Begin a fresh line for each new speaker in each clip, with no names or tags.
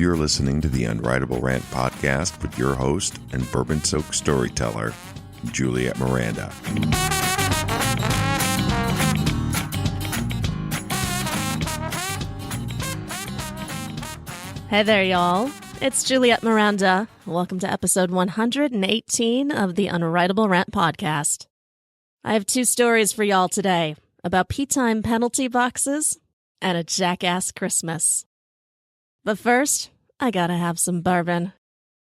You're listening to the Unwritable Rant podcast with your host and bourbon-soaked storyteller, Juliette Miranda.
Hey there, y'all. It's Juliette Miranda. Welcome to episode 118 of the Unwritable Rant podcast. I have two stories for y'all today about pea time penalty boxes and a Jackass Christmas. But first, I gotta have some bourbon.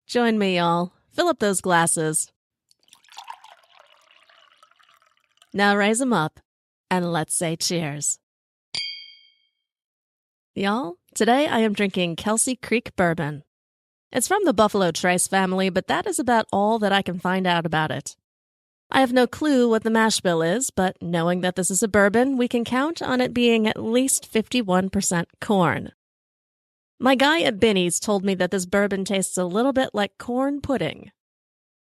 Join me, y'all. Fill up those glasses. Now raise them up, and let's say cheers. Y'all, today I am drinking Kelsey Creek bourbon. It's from the Buffalo Trace family, but that is about all that I can find out about it. I have no clue what the mash bill is, but knowing that this is a bourbon, we can count on it being at least 51% corn. My guy at Binny's told me that this bourbon tastes a little bit like corn pudding.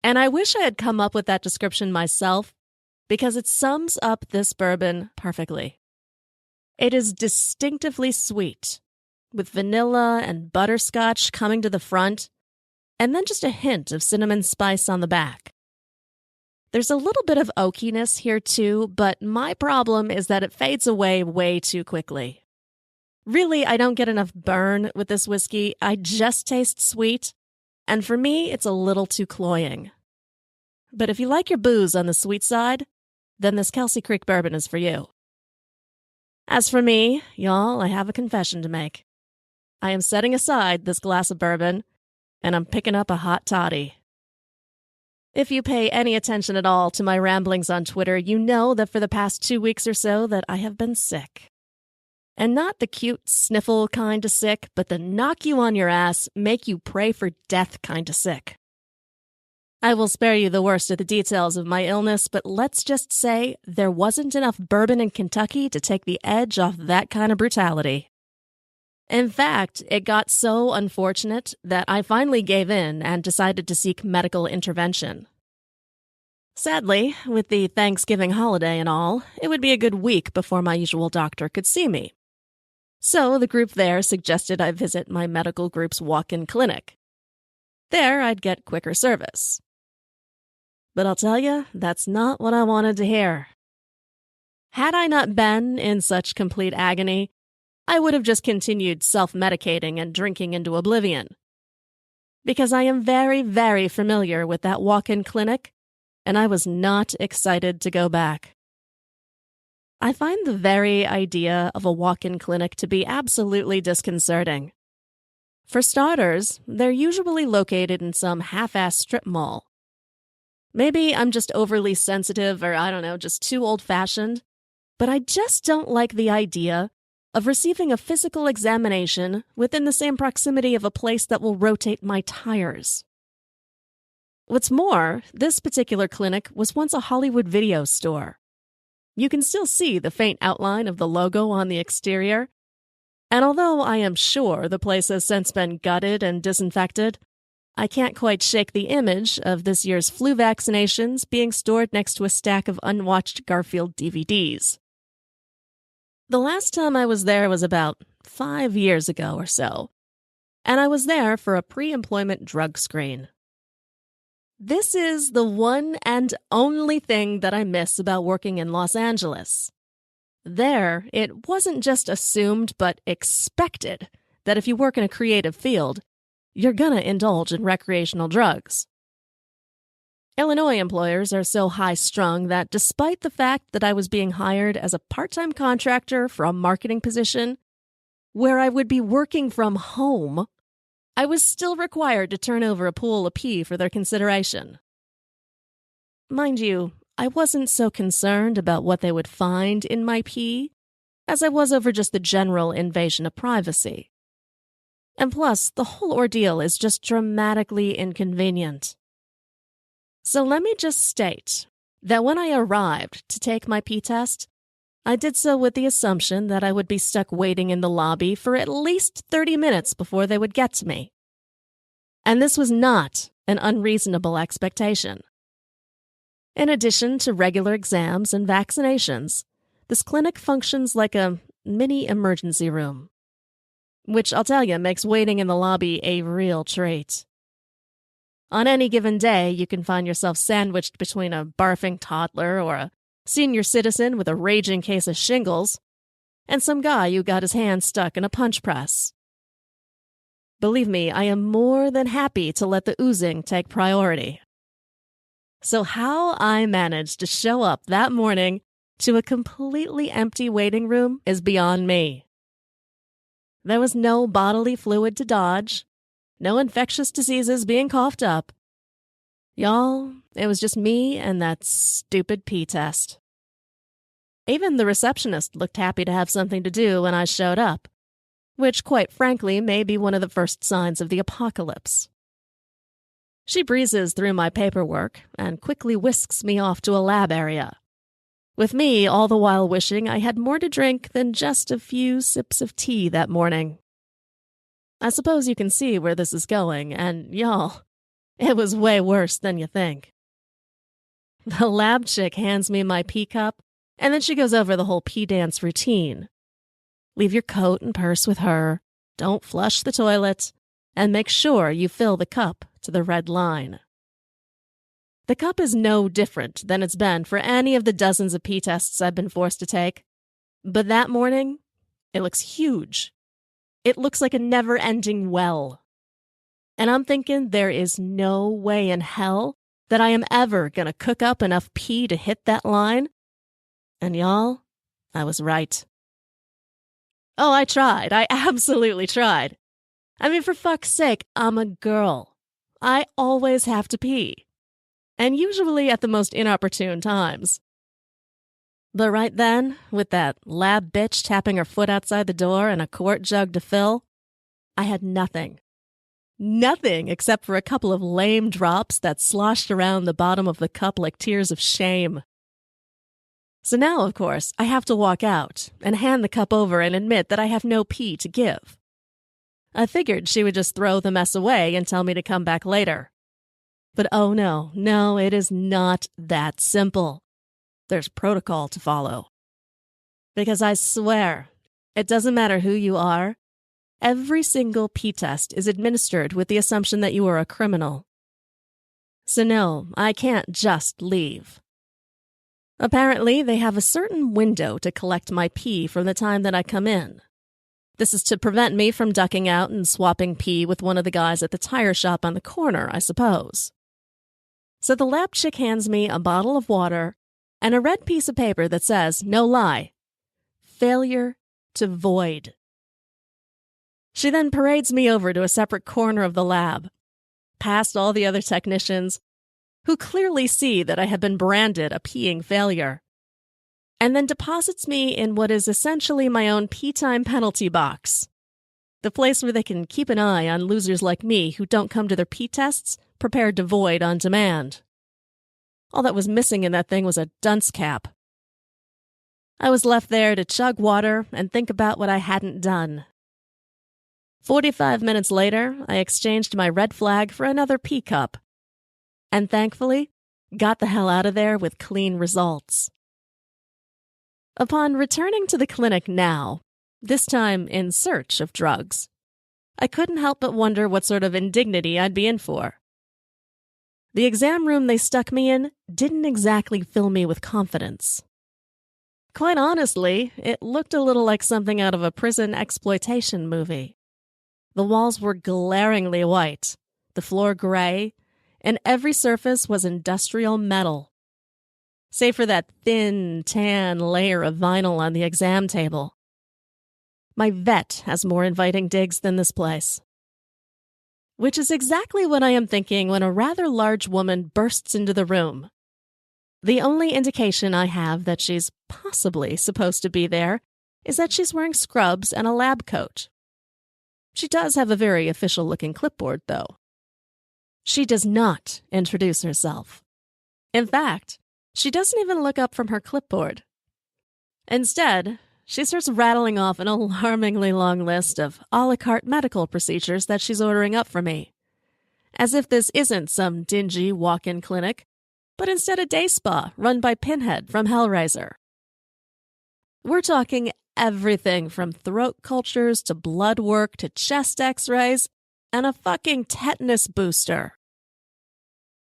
And I wish I had come up with that description myself, because it sums up this bourbon perfectly. It is distinctively sweet, with vanilla and butterscotch coming to the front, and then just a hint of cinnamon spice on the back. There's a little bit of oakiness here too, but my problem is that it fades away way too quickly. Really, I don't get enough burn with this whiskey. I just taste sweet, and for me, it's a little too cloying. But if you like your booze on the sweet side, then this Kelsey Creek bourbon is for you. As for me, y'all, I have a confession to make. I am setting aside this glass of bourbon, and I'm picking up a hot toddy. If you pay any attention at all to my ramblings on Twitter, you know that for the past 2 weeks or so that I have been sick. And not the cute sniffle kind of sick, but the knock you on your ass, make you pray for death kind of sick. I will spare you the worst of the details of my illness, but let's just say there wasn't enough bourbon in Kentucky to take the edge off that kind of brutality. In fact, it got so unfortunate that I finally gave in and decided to seek medical intervention. Sadly, with the Thanksgiving holiday and all, it would be a good week before my usual doctor could see me. So the group there suggested I visit my medical group's walk-in clinic. There, I'd get quicker service. But I'll tell you, that's not what I wanted to hear. Had I not been in such complete agony, I would have just continued self-medicating and drinking into oblivion. Because I am very, very familiar with that walk-in clinic, and I was not excited to go back. I find the very idea of a walk-in clinic to be absolutely disconcerting. For starters, they're usually located in some half-ass strip mall. Maybe I'm just overly sensitive or, I don't know, just too old-fashioned, but I just don't like the idea of receiving a physical examination within the same proximity of a place that will rotate my tires. What's more, this particular clinic was once a Hollywood video store. You can still see the faint outline of the logo on the exterior, and although I am sure the place has since been gutted and disinfected, I can't quite shake the image of this year's flu vaccinations being stored next to a stack of unwatched Garfield DVDs. The last time I was there was about 5 years ago or so, and I was there for a pre-employment drug screen. This is the one and only thing that I miss about working in Los Angeles. There, it wasn't just assumed but expected that if you work in a creative field, you're gonna indulge in recreational drugs. Illinois employers are so high-strung that despite the fact that I was being hired as a part-time contractor for a marketing position, where I would be working from home, I was still required to turn over a pool of pee for their consideration. Mind you, I wasn't so concerned about what they would find in my pee as I was over just the general invasion of privacy. And plus, the whole ordeal is just dramatically inconvenient. So let me just state that when I arrived to take my pee test, I did so with the assumption that I would be stuck waiting in the lobby for at least 30 minutes before they would get to me. And this was not an unreasonable expectation. In addition to regular exams and vaccinations, this clinic functions like a mini emergency room. which I'll tell you makes waiting in the lobby a real treat. On any given day, you can find yourself sandwiched between a barfing toddler or a senior citizen with a raging case of shingles, and some guy who got his hand stuck in a punch press. Believe me, I am more than happy to let the oozing take priority. So how I managed to show up that morning to a completely empty waiting room is beyond me. There was no bodily fluid to dodge, no infectious diseases being coughed up. Y'all, it was just me and that stupid pee test. Even the receptionist looked happy to have something to do when I showed up, which, quite frankly, may be one of the first signs of the apocalypse. She breezes through my paperwork and quickly whisks me off to a lab area, with me all the while wishing I had more to drink than just a few sips of tea that morning. I suppose you can see where this is going, and y'all, it was way worse than you think. The lab chick hands me my pee cup, and then she goes over the whole pee dance routine. Leave your coat and purse with her, don't flush the toilet, and make sure you fill the cup to the red line. The cup is no different than it's been for any of the dozens of pee tests I've been forced to take, but that morning, it looks huge. It looks like a never-ending well. And I'm thinking there is no way in hell that I am ever going to cook up enough pee to hit that line. And y'all, I was right. Oh, I tried. I absolutely tried. I mean, for fuck's sake, I'm a girl. I always have to pee. And usually at the most inopportune times. But right then, with that lab bitch tapping her foot outside the door and a quart jug to fill, I had nothing. Nothing except for a couple of lame drops that sloshed around the bottom of the cup like tears of shame. So now, of course, I have to walk out and hand the cup over and admit that I have no pee to give. I figured she would just throw the mess away and tell me to come back later. But oh no, it is not that simple. There's protocol to follow. Because I swear, it doesn't matter who you are, every single pee test is administered with the assumption that you are a criminal. So no, I can't just leave. Apparently, they have a certain window to collect my pee from the time that I come in. This is to prevent me from ducking out and swapping pee with one of the guys at the tire shop on the corner, I suppose. So the lab chick hands me a bottle of water and a red piece of paper that says, no lie, failure to void. She then parades me over to a separate corner of the lab, past all the other technicians, who clearly see that I have been branded a peeing failure, and then deposits me in what is essentially my own pee time penalty box, the place where they can keep an eye on losers like me who don't come to their pee tests prepared to void on demand. All that was missing in that thing was a dunce cap. I was left there to chug water and think about what I hadn't done. 45 minutes later, I exchanged my red flag for another pee cup, and thankfully, got the hell out of there with clean results. Upon returning to the clinic now, this time in search of drugs, I couldn't help but wonder what sort of indignity I'd be in for. The exam room they stuck me in didn't exactly fill me with confidence. Quite honestly, it looked a little like something out of a prison exploitation movie. The walls were glaringly white, the floor gray, and every surface was industrial metal. Save for that thin, tan layer of vinyl on the exam table. My vet has more inviting digs than this place. Which is exactly what I am thinking when a rather large woman bursts into the room. The only indication I have that she's possibly supposed to be there is that she's wearing scrubs and a lab coat. She does have a very official-looking clipboard, though. She does not introduce herself. In fact, she doesn't even look up from her clipboard. Instead, she starts rattling off an alarmingly long list of a la carte medical procedures that she's ordering up for me. As if this isn't some dingy walk-in clinic, but instead a day spa run by Pinhead from Hellraiser. We're talking everything from throat cultures to blood work to chest x-rays and a fucking tetanus booster.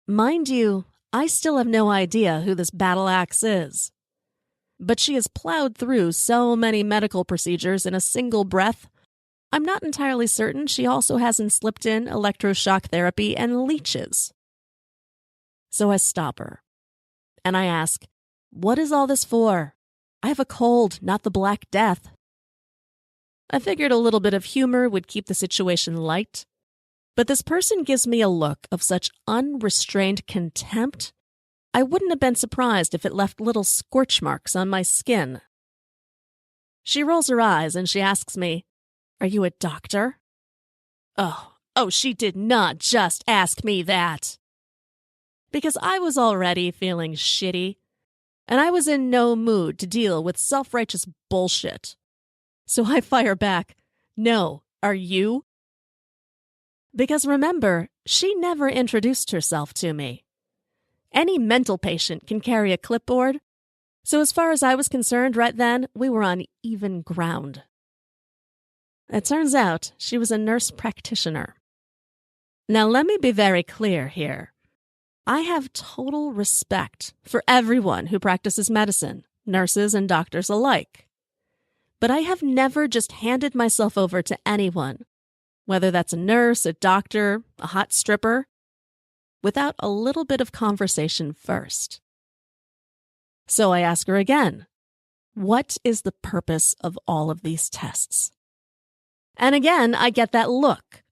Mind you, I still have no idea who this battle axe is. But she has plowed through so many medical procedures in a single breath, I'm not entirely certain she also hasn't slipped in electroshock therapy and leeches. So I stop her, and I ask, "What is all this for? I have a cold, not the Black Death." I figured a little bit of humor would keep the situation light, but this person gives me a look of such unrestrained contempt, I wouldn't have been surprised if it left little scorch marks on my skin. She rolls her eyes and she asks me, "Are you a doctor?" Oh, she did not just ask me that. Because I was already feeling shitty, and I was in no mood to deal with self-righteous bullshit. So I fire back, "No, are you?" Because remember, she never introduced herself to me. Any mental patient can carry a clipboard, so as far as I was concerned right then, we were on even ground. It turns out she was a nurse practitioner. Now let me be very clear here. I have total respect for everyone who practices medicine, nurses and doctors alike. But I have never just handed myself over to anyone, whether that's a nurse, a doctor, a hot stripper, without a little bit of conversation first. So I ask her again, what is the purpose of all of these tests? And again, I get that look.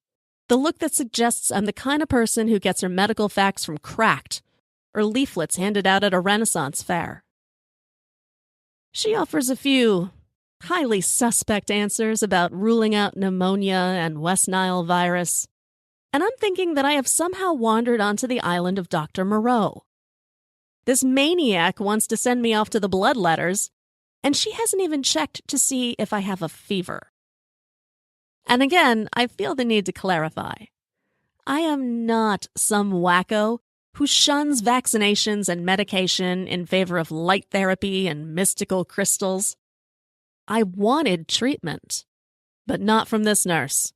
The look that suggests I'm the kind of person who gets her medical facts from Cracked or leaflets handed out at a Renaissance fair. She offers a few highly suspect answers about ruling out pneumonia and West Nile virus, and I'm thinking that I have somehow wandered onto the island of Dr. Moreau. This maniac wants to send me off to the bloodletters, and she hasn't even checked to see if I have a fever. And again, I feel the need to clarify. I am not some wacko who shuns vaccinations and medication in favor of light therapy and mystical crystals. I wanted treatment, but not from this nurse.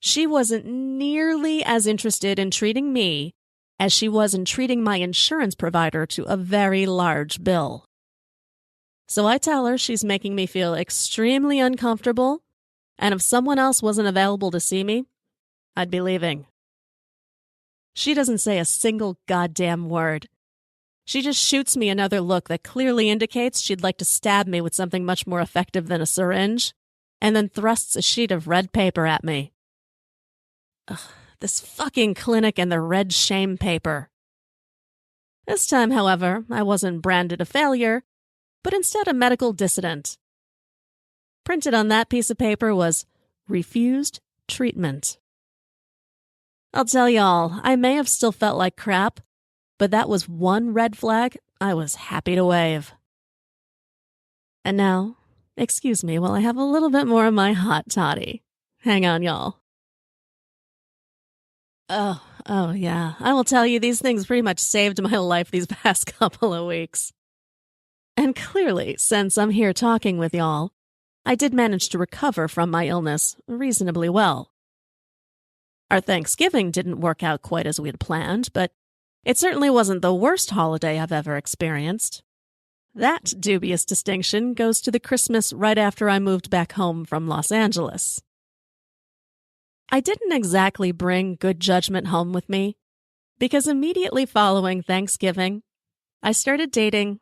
She wasn't nearly as interested in treating me as she was in treating my insurance provider to a very large bill. So I tell her she's making me feel extremely uncomfortable, and if someone else wasn't available to see me, I'd be leaving. She doesn't say a single goddamn word. She just shoots me another look that clearly indicates she'd like to stab me with something much more effective than a syringe, and then thrusts a sheet of red paper at me. Ugh, this fucking clinic and the red shame paper. This time, however, I wasn't branded a failure, but instead a medical dissident. Printed on that piece of paper was, "Refused treatment." I'll tell y'all, I may have still felt like crap, but that was one red flag I was happy to wave. And now, excuse me while I have a little bit more of my hot toddy. Hang on, y'all. Oh yeah, I will tell you these things pretty much saved my life these past couple of weeks. And clearly, since I'm here talking with y'all, I did manage to recover from my illness reasonably well. Our Thanksgiving didn't work out quite as we had planned, but it certainly wasn't the worst holiday I've ever experienced. That dubious distinction goes to the Christmas right after I moved back home from Los Angeles. I didn't exactly bring good judgment home with me, because immediately following Thanksgiving, I started dating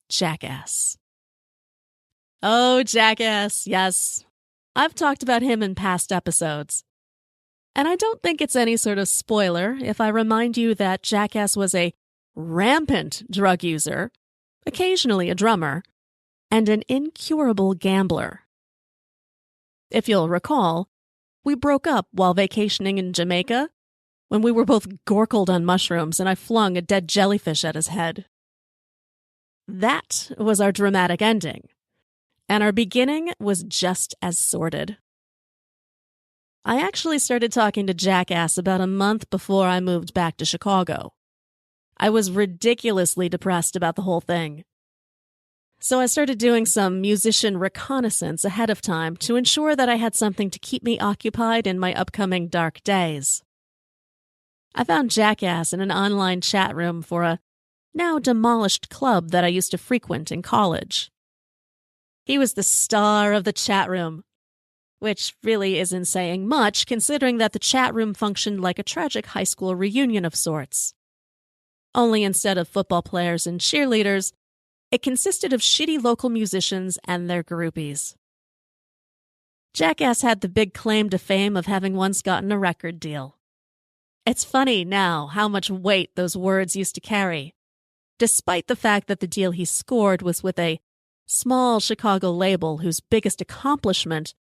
Jackass. Oh, Jackass, yes. I've talked about him in past episodes. And I don't think it's any sort of spoiler if I remind you that Jackass was a rampant drug user, occasionally a drummer, and an incurable gambler. If you'll recall, we broke up while vacationing in Jamaica when we were both gorkled on mushrooms and I flung a dead jellyfish at his head. That was our dramatic ending, and our beginning was just as sordid. I actually started talking to Jackass about a month before I moved back to Chicago. I was ridiculously depressed about the whole thing. so I started doing some musician reconnaissance ahead of time to ensure that I had something to keep me occupied in my upcoming dark days. I found Jackass in an online chat room for a now demolished club that I used to frequent in college. He was the star of the chat room, which really isn't saying much considering that the chat room functioned like a tragic high school reunion of sorts. Only instead of football players and cheerleaders, it consisted of shitty local musicians and their groupies. Jackass had the big claim to fame of having once gotten a record deal. It's funny now how much weight those words used to carry, despite the fact that the deal he scored was with a small Chicago label whose biggest accomplishment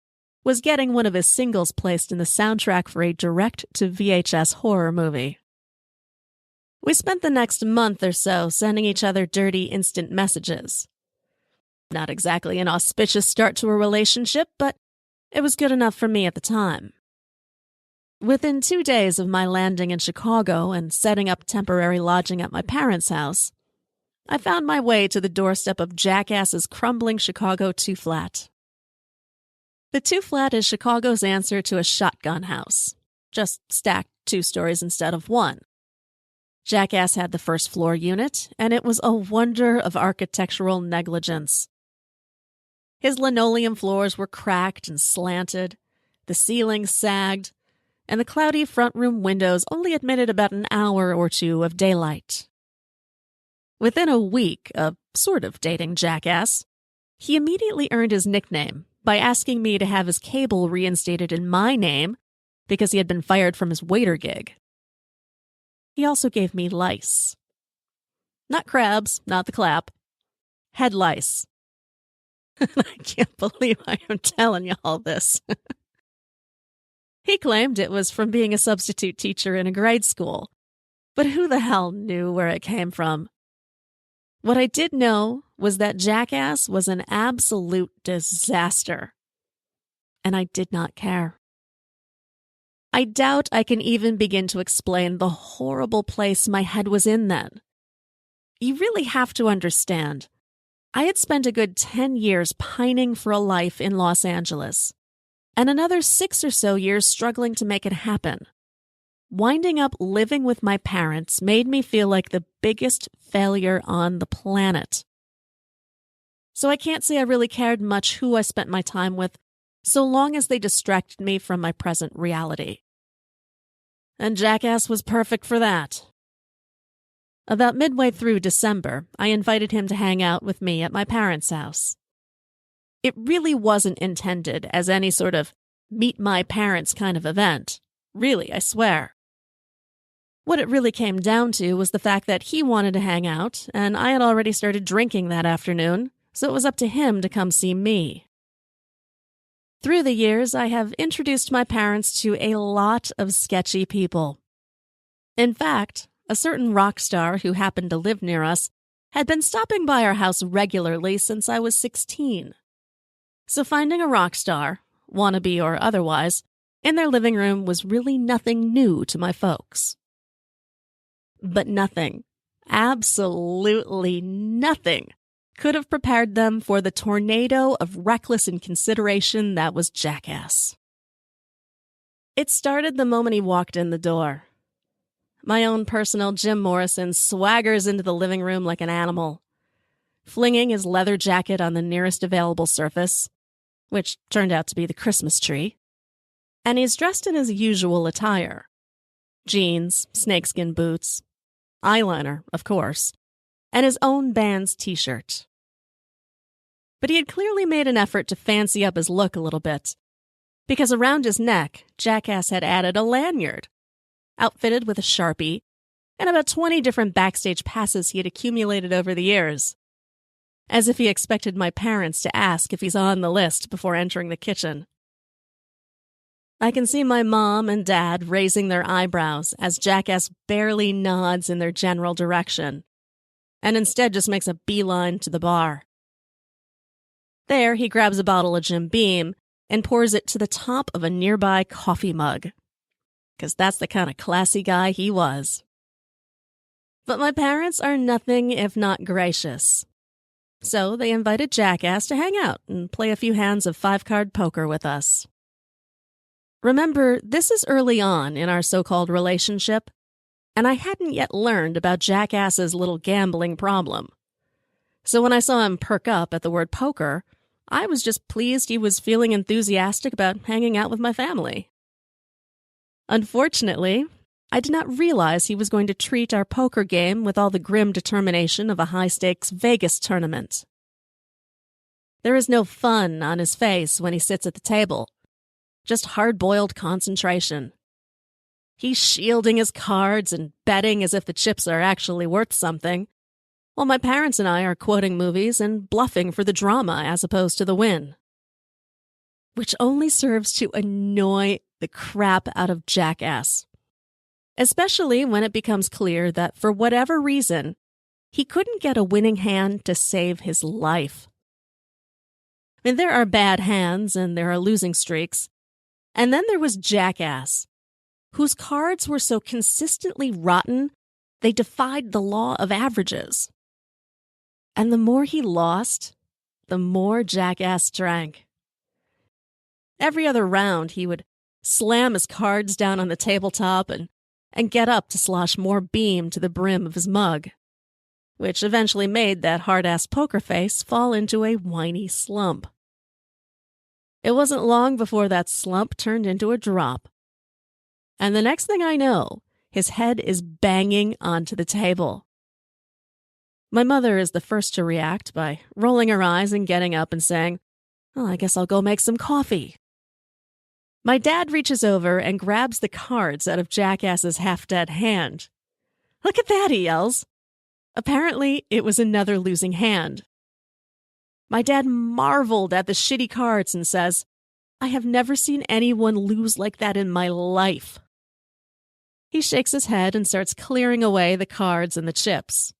was getting one of his singles placed in the soundtrack for a direct-to-VHS horror movie. We spent the next month or so sending each other dirty instant messages. Not exactly an auspicious start to a relationship, but it was good enough for me at the time. Within 2 days of my landing in Chicago and setting up temporary lodging at my parents' house, I found my way to the doorstep of Jackass's crumbling Chicago two-flat. The two-flat is Chicago's answer to a shotgun house, just stacked 2 stories instead of 1. Jackass had the first floor unit, and it was a wonder of architectural negligence. His linoleum floors were cracked and slanted, the ceilings sagged, and the cloudy front room windows only admitted about an hour or 2 of daylight. Within a week of sort of dating Jackass, he immediately earned his nickname by asking me to have his cable reinstated in my name because he had been fired from his waiter gig. He also gave me lice. Not crabs, not the clap. Head lice. I can't believe I am telling you all this. He claimed it was from being a substitute teacher in a grade school, but who the hell knew where it came from? What I did know was that Jackass was an absolute disaster, and I did not care. I doubt I can even begin to explain the horrible place my head was in then. You really have to understand. I had spent a good 10 years pining for a life in Los Angeles, and another 6 or so years struggling to make it happen. Winding up living with my parents made me feel like the biggest failure on the planet. So I can't say I really cared much who I spent my time with, so long as they distracted me from my present reality. And Jackass was perfect for that. About midway through December, I invited him to hang out with me at my parents' house. It really wasn't intended as any sort of meet my parents kind of event. Really, I swear. What it really came down to was the fact that he wanted to hang out, and I had already started drinking that afternoon, so it was up to him to come see me. Through the years, I have introduced my parents to a lot of sketchy people. In fact, a certain rock star who happened to live near us had been stopping by our house regularly since I was 16. So finding a rock star, wannabe or otherwise, in their living room was really nothing new to my folks. But nothing, absolutely nothing, could have prepared them for the tornado of reckless inconsideration that was Jackass. It started the moment he walked in the door. My own personal Jim Morrison swaggers into the living room like an animal, flinging his leather jacket on the nearest available surface, which turned out to be the Christmas tree, and he's dressed in his usual attire. Jeans, snakeskin boots, eyeliner, of course, and his own band's t-shirt. But he had clearly made an effort to fancy up his look a little bit, because around his neck, Jackass had added a lanyard, outfitted with a Sharpie, and about 20 different backstage passes he had accumulated over the years, as if he expected my parents to ask if he's on the list before entering the kitchen. I can see my mom and dad raising their eyebrows as Jackass barely nods in their general direction, and instead just makes a beeline to the bar. There, he grabs a bottle of Jim Beam and pours it to the top of a nearby coffee mug, because that's the kind of classy guy he was. But my parents are nothing if not gracious. So they invited Jackass to hang out and play a few hands of 5-card poker with us. Remember, this is early on in our so-called relationship, and I hadn't yet learned about Jackass's little gambling problem. So when I saw him perk up at the word poker, I was just pleased he was feeling enthusiastic about hanging out with my family. Unfortunately, I did not realize he was going to treat our poker game with all the grim determination of a high-stakes Vegas tournament. There is no fun on his face when he sits at the table, just hard-boiled concentration. He's shielding his cards and betting as if the chips are actually worth something, while my parents and I are quoting movies and bluffing for the drama as opposed to the win. Which only serves to annoy the crap out of Jackass. Especially when it becomes clear that for whatever reason, he couldn't get a winning hand to save his life. I mean, there are bad hands and there are losing streaks. And then there was Jackass, whose cards were so consistently rotten, they defied the law of averages. And the more he lost, the more Jackass drank. Every other round, he would slam his cards down on the tabletop and get up to slosh more beam to the brim of his mug, which eventually made that hard-ass poker face fall into a whiny slump. It wasn't long before that slump turned into a drop. And the next thing I know, his head is banging onto the table. My mother is the first to react by rolling her eyes and getting up and saying, "Oh, I guess I'll go make some coffee." My dad reaches over and grabs the cards out of Jackass's half-dead hand. "Look at that," he yells. Apparently, it was another losing hand. My dad marveled at the shitty cards and says, "I have never seen anyone lose like that in my life." He shakes his head and starts clearing away the cards and the chips.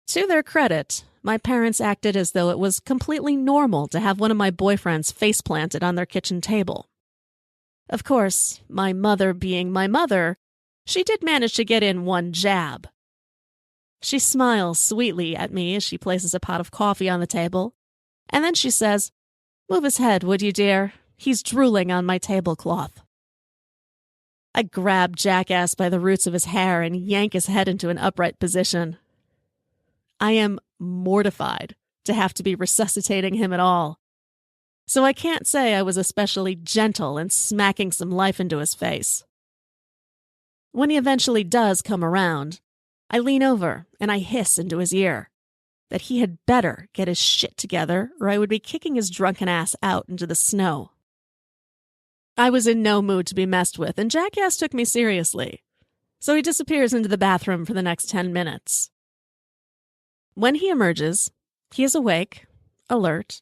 To their credit, my parents acted as though it was completely normal to have one of my boyfriends face planted on their kitchen table. Of course, my mother being my mother, she did manage to get in one jab. She smiles sweetly at me as she places a pot of coffee on the table, and then she says, "Move his head, would you, dear? He's drooling on my tablecloth." I grab Jackass by the roots of his hair and yank his head into an upright position. I am mortified to have to be resuscitating him at all, so I can't say I was especially gentle in smacking some life into his face. When he eventually does come around, I lean over and I hiss into his ear that he had better get his shit together or I would be kicking his drunken ass out into the snow. I was in no mood to be messed with, and Jackass took me seriously, so he disappears into the bathroom for the next 10 minutes. When he emerges, he is awake, alert,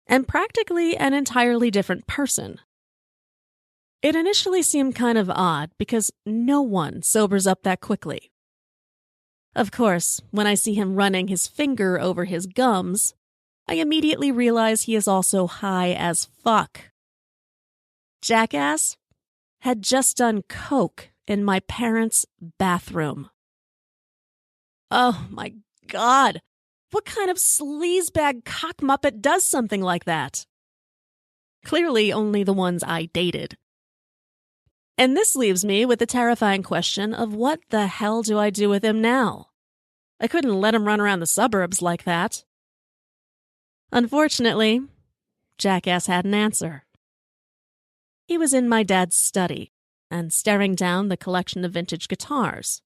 and practically an entirely different person. It initially seemed kind of odd because no one sobers up that quickly. Of course, when I see him running his finger over his gums, I immediately realize he is also high as fuck. Jackass had just done coke in my parents' bathroom. Oh my God, what kind of sleazebag cockmuppet does something like that? Clearly only the ones I dated. And this leaves me with the terrifying question of what the hell do I do with him now? I couldn't let him run around the suburbs like that. Unfortunately, Jackass had an answer. He was in my dad's study and staring down the collection of vintage guitars.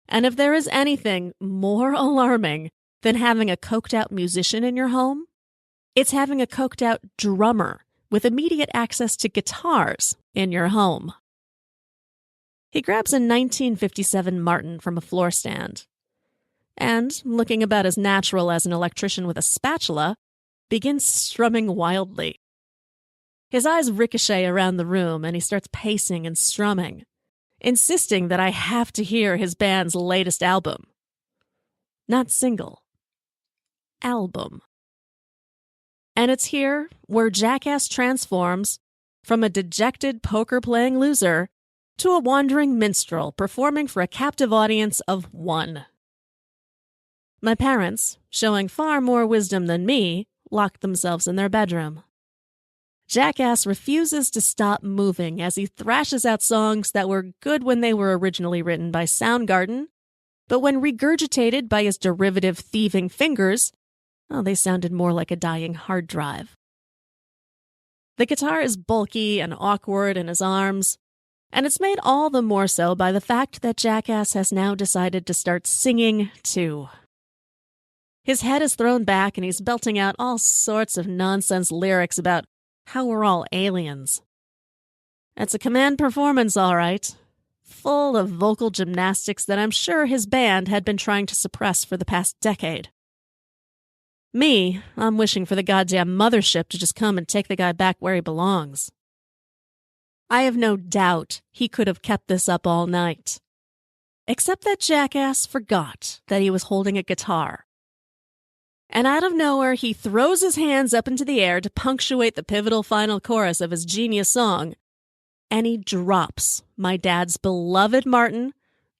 And if there is anything more alarming than having a coked-out musician in your home, it's having a coked-out drummer with immediate access to guitars in your home. He grabs a 1957 Martin from a floor stand and, looking about as natural as an electrician with a spatula, begins strumming wildly. His eyes ricochet around the room and he starts pacing and strumming, insisting that I have to hear his band's latest album. Not single. Album. And it's here where Jackass transforms from a dejected poker-playing loser to a wandering minstrel performing for a captive audience of one. My parents, showing far more wisdom than me, locked themselves in their bedroom. Jackass refuses to stop moving as he thrashes out songs that were good when they were originally written by Soundgarden, but when regurgitated by his derivative thieving fingers, they sounded more like a dying hard drive. The guitar is bulky and awkward in his arms, and it's made all the more so by the fact that Jackass has now decided to start singing, too. His head is thrown back and he's belting out all sorts of nonsense lyrics about how we're all aliens. It's a command performance, all right, full of vocal gymnastics that I'm sure his band had been trying to suppress for the past decade. Me, I'm wishing for the goddamn mothership to just come and take the guy back where he belongs. I have no doubt he could have kept this up all night. Except that Jackass forgot that he was holding a guitar. And out of nowhere, he throws his hands up into the air to punctuate the pivotal final chorus of his genius song, and he drops my dad's beloved Martin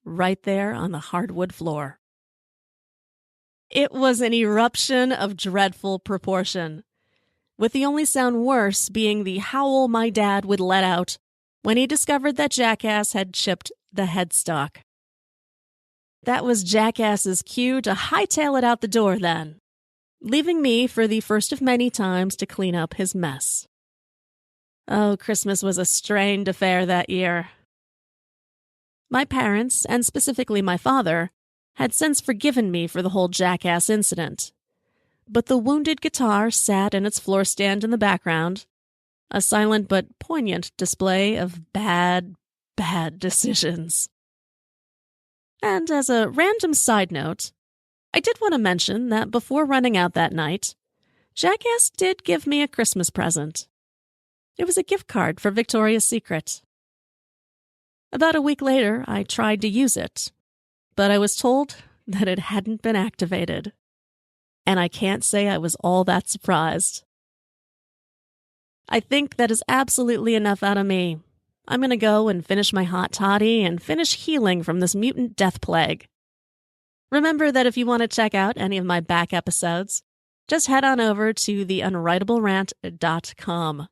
right there on the hardwood floor. It was an eruption of dreadful proportion, with the only sound worse being the howl my dad would let out when he discovered that Jackass had chipped the headstock. That was Jackass's cue to hightail it out the door then, leaving me for the first of many times to clean up his mess. Oh, Christmas was a strained affair that year. My parents, and specifically my father, had since forgiven me for the whole Jackass incident. But the wounded guitar sat in its floor stand in the background, a silent but poignant display of bad decisions. And as a random side note, I did want to mention that before running out that night, Jackass did give me a Christmas present. It was a gift card for Victoria's Secret. About a week later, I tried to use it, but I was told that it hadn't been activated. And I can't say I was all that surprised. I think that is absolutely enough out of me. I'm going to go and finish my hot toddy and finish healing from this mutant death plague. Remember that if you want to check out any of my back episodes, just head on over to theunwritablерant.com.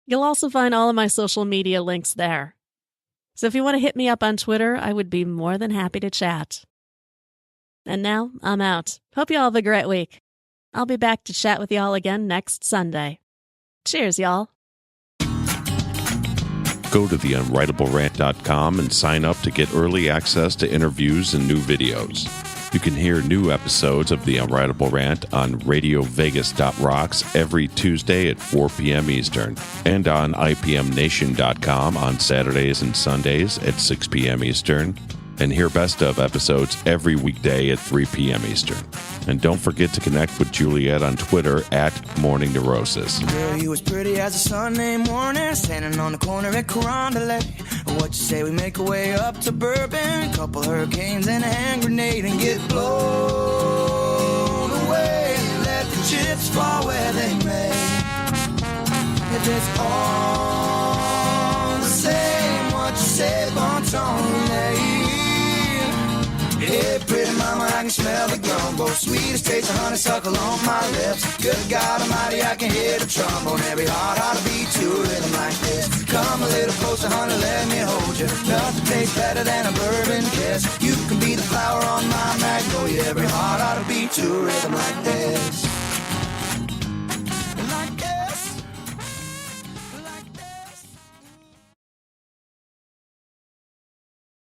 You'll also find all of my social media links there. So if you want to hit me up on Twitter, I would be more than happy to chat. And now, I'm out. Hope you all have a great week. I'll be back to chat with y'all again next Sunday. Cheers, y'all.
Go to theunwritablerant.com and sign up to get early access to interviews and new videos. You can hear new episodes of The Unwritable Rant on radiovegas.rocks every Tuesday at 4 p.m. Eastern and on IPMNation.com on Saturdays and Sundays at 6 p.m. Eastern, and hear best of episodes every weekday at 3 p.m. Eastern. And don't forget to connect with Juliette on Twitter at Morning Neurosis.
Girl, you was pretty as a Sunday morning, standing on the corner at Carondelet. What you say we make our way up to Bourbon, couple hurricanes and a hand grenade, and get blown away. Let the chips fall where they may. If it's all the same, what you say, bon ton, hey, pretty mama, I can smell the gumbo. Sweetest taste of honeysuckle on my lips. Good God Almighty, I can hear the trombone. Every heart ought to beat to a rhythm like this. Come a little closer, honey, let me hold you. Nothing tastes better than a bourbon kiss. You can be the flower on my magnolia. Every heart ought to beat to a rhythm like this.